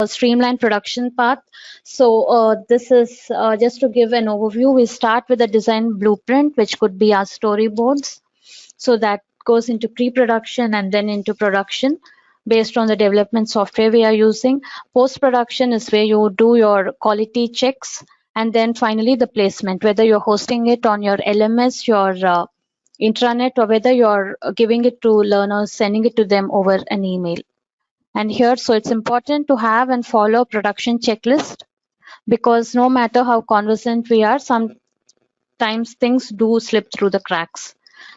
streamlined production path. So this is just to give an overview. We start with a design blueprint, which could be our storyboards. So that goes into pre-production and then into production based on the development software we are using. Post-production is where you do your quality checks, and then finally the placement, whether you're hosting it on your LMS, your intranet, or whether you're giving it to learners, sending it to them over an email. And here, so it's important to have and follow production checklist, because no matter how conversant we are, sometimes things do slip through the cracks.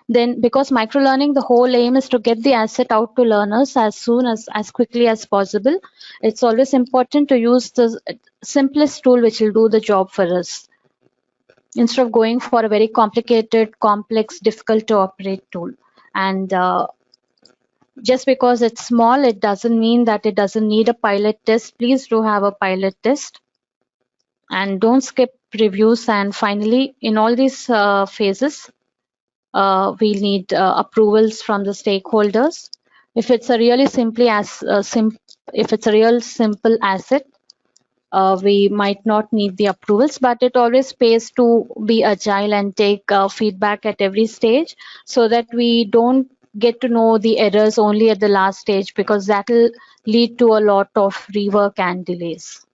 Then, because microlearning, the whole aim is to get the asset out to learners as quickly as possible. It's always important to use the simplest tool which will do the job for us, instead of going for a very complicated, complex, difficult to operate tool. And just because it's small, it doesn't mean that it doesn't need a pilot test. Please do have a pilot test, and don't skip reviews. And finally, in all these phases, we need approvals from the stakeholders. If it's a really if it's a real simple asset, we might not need the approvals, but it always pays to be agile and take feedback at every stage, so that we don't get to know the errors only at the last stage, because that will lead to a lot of rework and delays.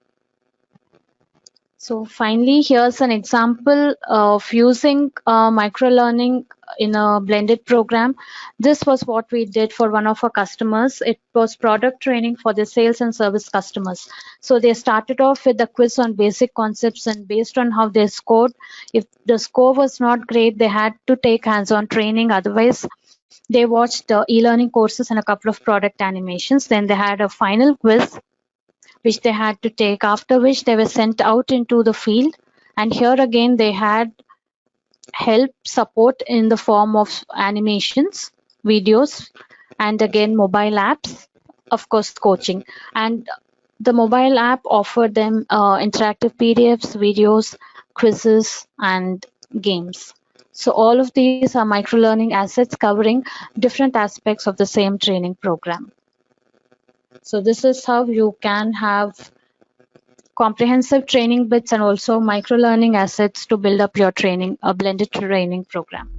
So finally, here's an example of using microlearning in a blended program. This was what we did for one of our customers. It was product training for the sales and service customers. So they started off with a quiz on basic concepts, and based on how they scored, if the score was not great, they had to take hands-on training. Otherwise, they watched e-learning courses and a couple of product animations. Then they had a final quiz which they had to take, after which they were sent out into the field. And here again, they had help support in the form of animations, videos, and again, mobile apps, of course, coaching. And the mobile app offered them interactive PDFs, videos, quizzes, and games. So all of these are microlearning assets covering different aspects of the same training program. So this is how you can have comprehensive training bits and also microlearning assets to build up your training, a blended training program.